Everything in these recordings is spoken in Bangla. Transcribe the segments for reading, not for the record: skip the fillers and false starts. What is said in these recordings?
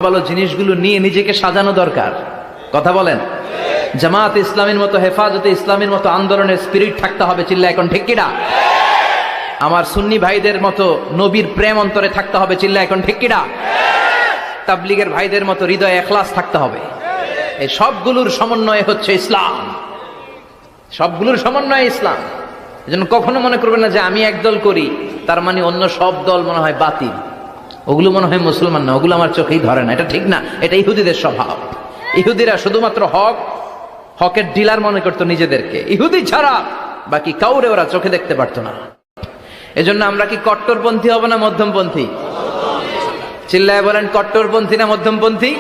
ভালো জিনিসগুলো নিয়ে নিজেকে সাজানো দরকার। কথা বলেন। জামাত ইসলামের মতো, হেফাজতে ইসলামের মতো আন্দোলনের স্পিরিট থাকতে হবে। চিল্লা এখন ঠিক কিনা? আমার সুন্নি ভাইদের মতো নবীর প্রেম অন্তরে থাকতে হবে। চিল্লা এখন ঠিক কিনা? তাবলিগের ভাইদের মতো হৃদয়ে ইখলাস থাকতে হবে। এই সবগুলোর সমন্বয় হচ্ছে ইসলাম। সবগুলোর সমন্বয় ইসলাম। এজন্য কখনো মনে করবেন না যে আমি একদল করি তার মানে অন্য সব দল মনে হয় বাতিল, ওগুলো মনে হয় মুসলমান না, ওগুলো আমার চোখেই ধরে না। এটা ঠিক না, এটা ইহুদিদের স্বভাব। ইহুদিরা শুধুমাত্র হকের ডিলার মনে করতো নিজেদেরকে। ইহুদি ছাড়া বাকি কাউরে ওরা চোখে দেখতে পারতো না। এজন্য আমরা কি কট্টরপন্থী হব না মধ্যমপন্থী? চিল্লায় বলেন, কট্টরপন্থী না মধ্যমপন্থী?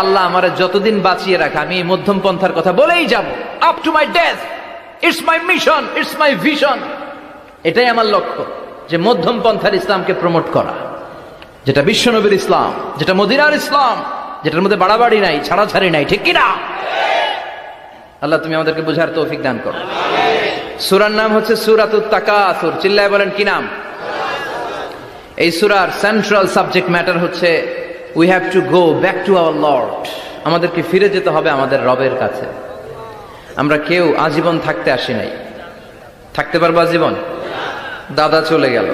আল্লাহ আমারে যতদিন বাঁচিয়ে রাখা আমি এই মধ্যম পন্থার কথা বলেই যাব, up to my death. It's my mission, it's my vision. এটাই আমার লক্ষ্য, যে মধ্যম পন্থার ইসলামকে প্রমোট করা, যেটা বিশ্বনবীর ইসলাম, যেটা মদিনার ইসলাম, যেটার মধ্যে বাড়াবাড়ি নাই, ছাড়াছাড়ি নাই। ঠিক কিনা? আল্লাহ তুমি আমাদেরকে বুঝার তৌফিক দান করো। সূরার নাম হচ্ছে সূরাতুত তাকাসুর। চিল্লায় বলেন কি নাম? এই সূরার সেন্ট্রাল সাবজেক্ট ম্যাটার হচ্ছে we have to go back to our Lord. আমাদেরকে ফিরে যেতে হবে আমাদের রবের কাছে। আমরা কেউ আজীবন থাকতে আসি নাই। থাকতে পারবো আজীবন? দাদা চলে গেল,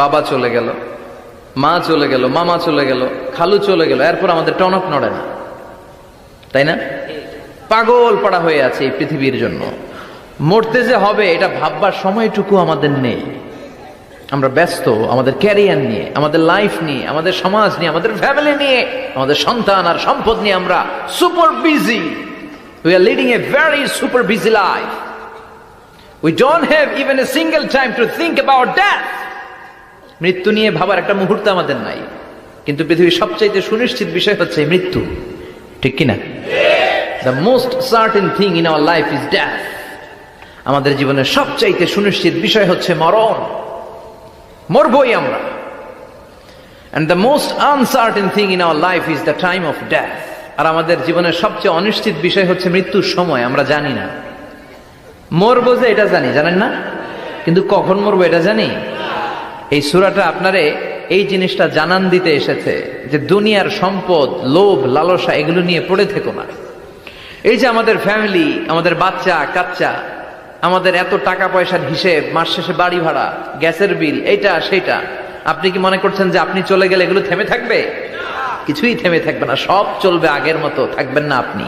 বাবা চলে গেল, মা চলে গেল, মামা চলে গেল, খালু চলে গেল, এরপর আমাদের টনক নড়ে না, তাই না? পাগল পাড়া হয়ে আছে এই পৃথিবীর জন্য। মরতে যে হবে এটা ভাববার সময়টুকু আমাদের নেই। আমরা ব্যস্ত আমাদের ক্যারিয়ার নিয়ে, আমাদের লাইফ নিয়ে, আমাদের সমাজ নিয়ে, আমাদের ফ্যামিলি নিয়ে, আমাদের সন্তান আর সম্পদ নিয়ে আমরা super busy. We are leading a very super busy life. We don't have even a single time to think about death. মৃত্যু নিয়ে ভাবার একটা মুহূর্ত আমাদের নাই। কিন্তু পৃথিবীর সবচাইতে সুনিশ্চিত বিষয় হচ্ছে মৃত্যু। ঠিক কিনা? The most certain thing in our life is death. আমাদের জীবনের সবচাইতে সুনিশ্চিত বিষয় হচ্ছে মরণ। মরবই আমরা। And the most uncertain thing in our life is the time of death. আর আমাদের জীবনের সবচেয়ে অনিশ্চিত বিষয় হচ্ছে মৃত্যুর সময়। আমরা জানি না। মরবো যে এটা জানি, জানেন না? কিন্তু কখন মরবো এটা জানি? এই সূরাটা আপনারে এই জিনিসটা জানান দিতে এসেছে যে দুনিয়ার সম্পদ, লোভ, লালসা এগুলো নিয়ে পড়ে থেকো না। এই যে আমাদের ফ্যামিলি, আমাদের বাচ্চা কাচ্চা, আমাদের এত টাকা পয়সার হিসেব, মাস শেষে বাড়ি ভাড়া, গ্যাসের বিল, এইটা সেটা, আপনি কি মনে করছেন যে আপনি চলে গেলে এগুলো থেমে থাকবে? কিছুই থেমে থাকবে না, সব চলবে আগের মতো, থাকবেন না আপনি।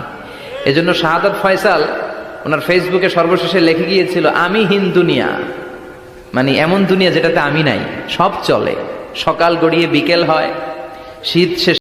এজন্য শাহাদাত ফয়সাল ওনার ফেসবুকে সর্বশেষে লিখে গিয়েছিল, আমি হীন দুনিয়া, মানে এমন দুনিয়া যেটাতে আমি নাই, সব চলে। সকাল গড়িয়ে বিকেল হয়, শীত শেষ